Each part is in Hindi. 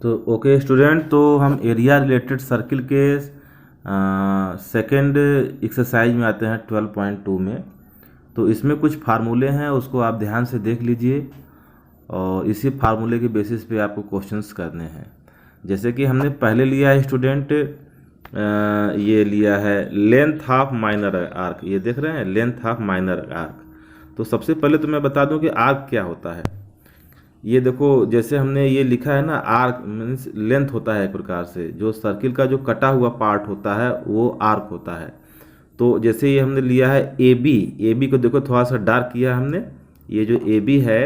तो ओके स्टूडेंट, तो हम एरिया रिलेटेड सर्किल के सेकंड एक्सरसाइज में आते हैं 12.2 में। तो इसमें कुछ फार्मूले हैं, उसको आप ध्यान से देख लीजिए और इसी फार्मूले के बेसिस पे आपको क्वेश्चंस करने हैं। जैसे कि हमने पहले लिया है स्टूडेंट, ये लिया है लेंथ ऑफ माइनर आर्क। ये देख रहे हैं लेंथ ऑफ माइनर आर्क। तो सबसे पहले तो मैं बता दूं कि आर्क क्या होता है। ये देखो, जैसे हमने ये लिखा है ना, आर्क मीन्स लेंथ होता है एक प्रकार से। जो सर्किल का जो कटा हुआ पार्ट होता है वो आर्क होता है। तो जैसे ये हमने लिया है ए बी को देखो थोड़ा सा डार्क किया है हमने। ये जो ए बी है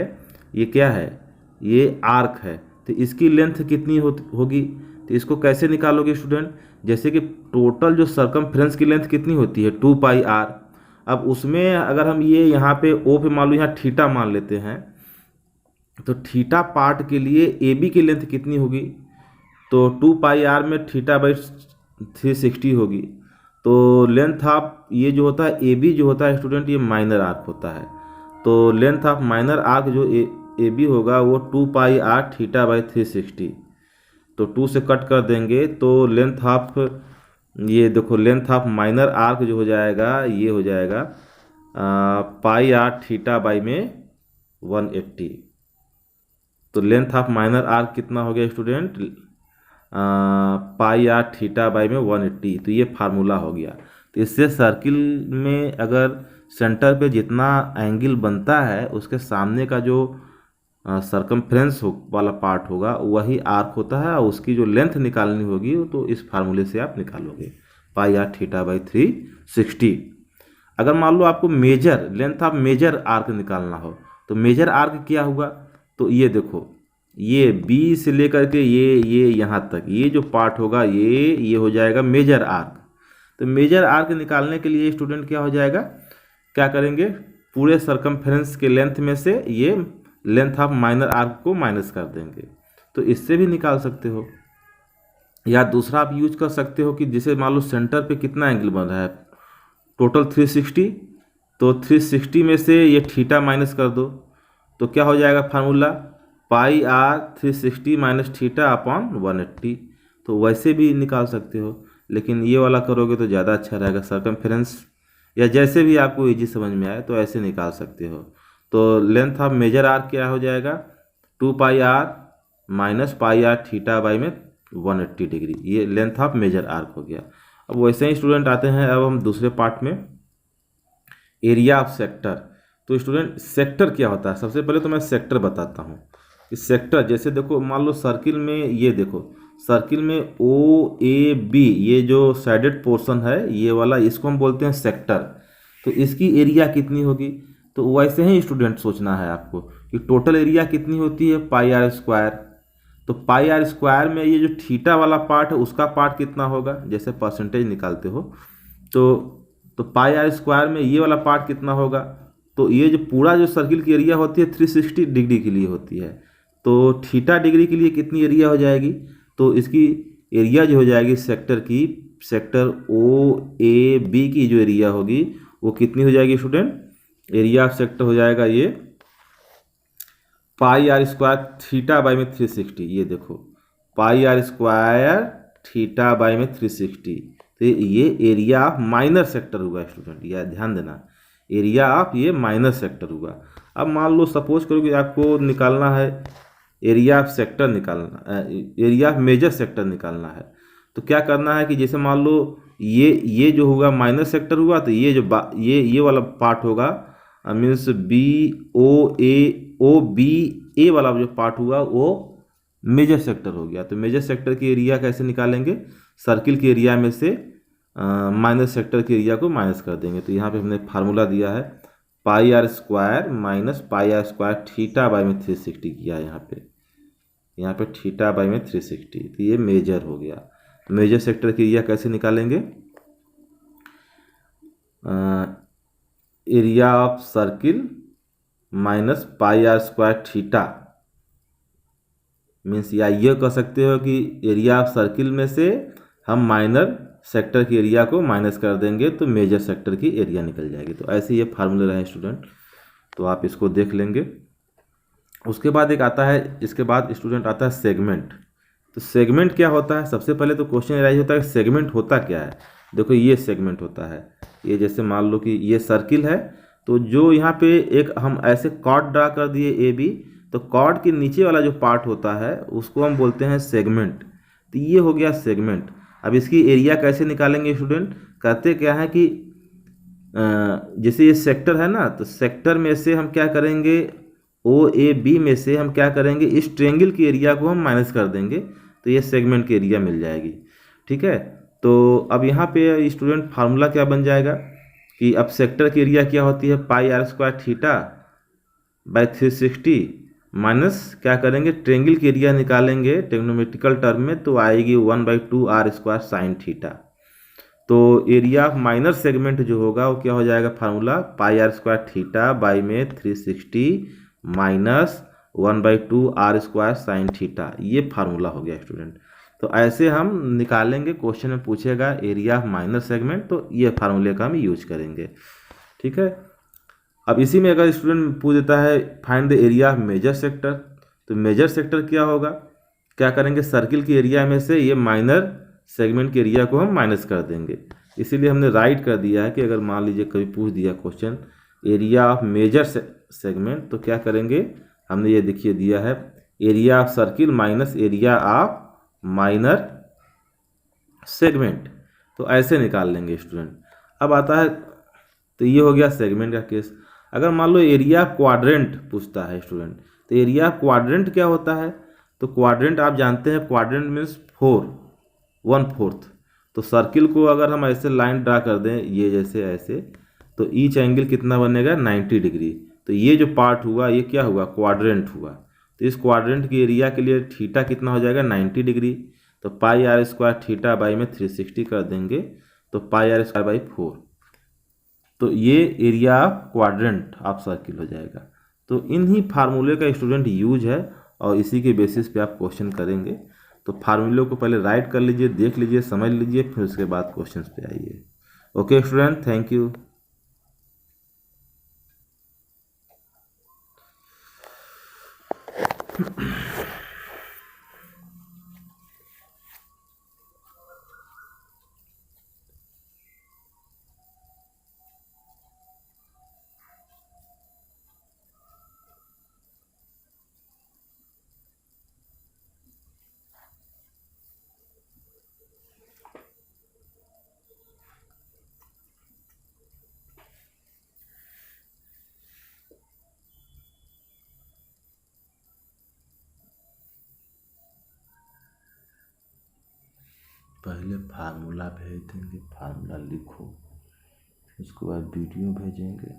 ये क्या है, ये आर्क है। तो इसकी लेंथ कितनी होगी, तो इसको कैसे निकालोगे स्टूडेंट। जैसे कि टोटल जो सर्कमफ्रेंस की लेंथ कितनी होती है 2 पाई आर। अब उसमें अगर हम ये यहाँ पे ओ पे मान लो यहाँ थीटा मान लेते हैं, तो थीटा पार्ट के लिए ए बी की लेंथ कितनी होगी, तो 2 पाई आर में थीटा बाई 360 होगी। तो लेंथ ऑफ ये जो होता है ए बी जो होता है स्टूडेंट, ये माइनर आर्क होता है। तो लेंथ ऑफ माइनर आर्क जो ए बी होगा वो 2 पाई आर थीटा बाई 360। तो 2 से कट कर देंगे तो लेंथ ऑफ, ये देखो लेंथ ऑफ माइनर आर्क जो हो जाएगा ये हो जाएगा पाई आर थीटा बाई में 180। तो लेंथ ऑफ माइनर आर्क कितना हो गया student, pi r theta by में 180। तो ये फार्मूला हो गया। तो इससे सर्किल में अगर सेंटर पे जितना एंगल बनता है उसके सामने का जो सरकमफ्रेंस वाला पार्ट होगा वही आर्क होता है, और उसकी जो लेंथ निकालनी होगी तो इस फार्मूले से आप निकालोगे, पाई आर थीटा बाई 360। अगर मान लो आपको major length of major arc निकालना हो, तो मेजर आर्क क्या हुआ, तो ये देखो ये बी से लेकर के ये यहाँ तक ये जो पार्ट होगा ये हो जाएगा मेजर आर्क। तो मेजर आर्क निकालने के लिए स्टूडेंट क्या हो जाएगा, क्या करेंगे, पूरे सरकमफ्रेंस के लेंथ में से ये लेंथ ऑफ माइनर आर्क को माइनस कर देंगे। तो इससे भी निकाल सकते हो, या दूसरा आप यूज कर सकते हो कि जैसे मान लो सेंटर पे कितना एंगल बन रहा है, टोटल 360। तो 360 में से ये थीटा माइनस कर दो, तो क्या हो जाएगा formula, pi r 360 minus theta upon 180। तो वैसे भी निकाल सकते हो, लेकिन ये वाला करोगे तो ज़्यादा अच्छा रहेगा सरकमफ्रेंस, या जैसे भी आपको इजी समझ में आए तो ऐसे निकाल सकते हो। तो लेंथ ऑफ मेजर आर्क क्या हो जाएगा, 2 pi r minus pi r theta by में 180 डिग्री। ये लेंथ ऑफ मेजर आर्क हो गया। अब वैसे ही स्टूडेंट आते हैं अब हम दूसरे पार्ट में, एरिया ऑफ सेक्टर। तो स्टूडेंट सेक्टर क्या होता है, सबसे पहले तो मैं सेक्टर बताता हूँ कि सेक्टर जैसे देखो मान लो सर्किल में, ये देखो सर्किल में ओ ए बी ये जो साइडेड पोर्शन है ये वाला, इसको हम बोलते हैं सेक्टर। तो इसकी एरिया कितनी होगी, तो वैसे ही स्टूडेंट सोचना है आपको कि टोटल एरिया कितनी होती है पाई आर स्क्वायर। तो पाई आर स्क्वायर में ये जो थीटा वाला पार्ट है उसका पार्ट कितना होगा, जैसे परसेंटेज निकालते हो तो पाई आर स्क्वायर में ये वाला पार्ट कितना होगा। तो ये जो पूरा जो सर्किल की एरिया होती है 360 डिग्री के लिए होती है, तो थीटा डिग्री के लिए कितनी एरिया हो जाएगी, तो इसकी एरिया जो हो जाएगी सेक्टर की, सेक्टर ओ ए बी की जो एरिया होगी वो कितनी हो जाएगी स्टूडेंट, एरिया ऑफ सेक्टर हो जाएगा ये पाई आर स्क्वायर थीटा बाई में 360। ये देखो पाई आर स्क्वायर थीटा बाई में 360। तो ये एरिया ऑफ माइनर सेक्टर हुआ स्टूडेंट, यह ध्यान देना, एरिया ऑफ ये माइनर सेक्टर हुआ। अब मान लो सपोज करो कि आपको निकालना है एरिया ऑफ सेक्टर निकालना, एरिया ऑफ मेजर सेक्टर निकालना है। तो क्या करना है कि जैसे मान लो ये जो होगा माइनर सेक्टर हुआ, तो ये जो ये वाला पार्ट होगा मीन्स ओ बी ए वाला जो पार्ट हुआ वो मेजर सेक्टर हो गया। तो मेजर सेक्टर की एरिया कैसे निकालेंगे, सर्किल की एरिया में से माइनर सेक्टर की एरिया को माइनस कर देंगे। तो यहाँ पे हमने फार्मूला दिया है pi r square minus pi r square theta by में 360 किया है यहाँ पे थीटा बाई में 360। तो ये मेजर हो गया। मेजर सेक्टर की एरिया कैसे निकालेंगे, area of circle minus pi r square theta means, या ये कह सकते हो कि एरिया ऑफ सर्किल में से हम माइनर सेक्टर की एरिया को माइनस कर देंगे तो मेजर सेक्टर की एरिया निकल जाएगी। तो ऐसे ये फार्मूले रहे स्टूडेंट, तो आप इसको देख लेंगे। उसके बाद एक आता है, इसके बाद स्टूडेंट आता है सेगमेंट। तो सेगमेंट क्या होता है, सबसे पहले तो क्वेश्चन राइज होता है सेगमेंट होता क्या है। देखो ये सेगमेंट होता है, ये जैसे मान लो कि ये सर्किल है, तो जो यहाँ पे एक हम ऐसे कॉर्ड ड्रा कर दिए ए बी, तो कॉर्ड के नीचे वाला जो पार्ट होता है उसको हम बोलते हैं सेगमेंट। तो ये हो गया सेगमेंट। अब इसकी एरिया कैसे निकालेंगे स्टूडेंट, कहते क्या है कि जैसे ये सेक्टर है ना, तो सेक्टर में से हम क्या करेंगे, ओ ए बी में से हम क्या करेंगे, इस ट्रेंगल की एरिया को हम माइनस कर देंगे, तो ये सेगमेंट की एरिया मिल जाएगी। ठीक है, तो अब यहाँ पे स्टूडेंट फार्मूला क्या बन जाएगा कि अब सेक्टर की एरिया क्या होती है, pi r square theta by 360 minus क्या करेंगे, ट्रेंगल की एरिया निकालेंगे ट्रिग्नोमेट्रिकल टर्म में, तो आएगी 1/2 आर स्क्वायर साइन थीटा। तो एरिया ऑफ माइनर सेगमेंट जो होगा वो क्या हो जाएगा, formula pi r square theta by में 360 minus 1/2 r square sine theta, ये फार्मूला हो गया स्टूडेंट। तो ऐसे हम निकालेंगे, क्वेश्चन में पूछेगा एरिया ऑफ माइनर सेगमेंट, तो ये फार्मूले का हम यूज करेंगे। ठीक है, अब इसी में अगर स्टूडेंट पूछ देता है find the area of major sector, तो मेजर सेक्टर क्या होगा, क्या करेंगे, सर्किल की एरिया में से ये माइनर सेगमेंट के एरिया को हम माइनस कर देंगे। इसीलिए हमने राइट कर दिया है कि अगर मान लीजिए कभी पूछ दिया question area of major segment, तो क्या करेंगे, हमने ये देखिए दिया है area of circle minus area of minor segment, तो ऐसे निकाल लेंगे स्टूडेंट। अब आता है, तो ये हो गया सेगमेंट का केस। अगर मान लो एरिया क्वाड्रेंट पूछता है स्टूडेंट, तो एरिया क्वाड्रेंट क्या होता है, तो क्वाड्रेंट आप जानते हैं, क्वाड्रेंट मीन्स 1/4। तो सर्किल को अगर हम ऐसे लाइन ड्रा कर दें, ये जैसे ऐसे, तो ईच एंगल कितना बनेगा, 90 डिग्री। तो ये जो पार्ट हुआ ये क्या हुआ, क्वाड्रेंट हुआ। तो इस क्वाड्रेंट की एरिया के लिए थीटा कितना हो जाएगा, 90 डिग्री। तो पाई आर स्क्वायर थीटा बाई में 360 कर देंगे, तो पाई आर स्क्वायर बाई 4, तो ये area of quadrant of circle हो जाएगा। तो इन्हीं फार्मूले का स्टूडेंट यूज है, और इसी के बेसिस पे आप क्वेश्चन करेंगे। तो फार्मूले को पहले राइट कर लीजिए, देख लीजिए, समझ लीजिए, फिर उसके बाद क्वेश्चंस पे आइए। Okay student, thank you. पहले फार्मूला भेज देंगे, फार्मूला लिखो, उसके बाद वीडियो भेजेंगे।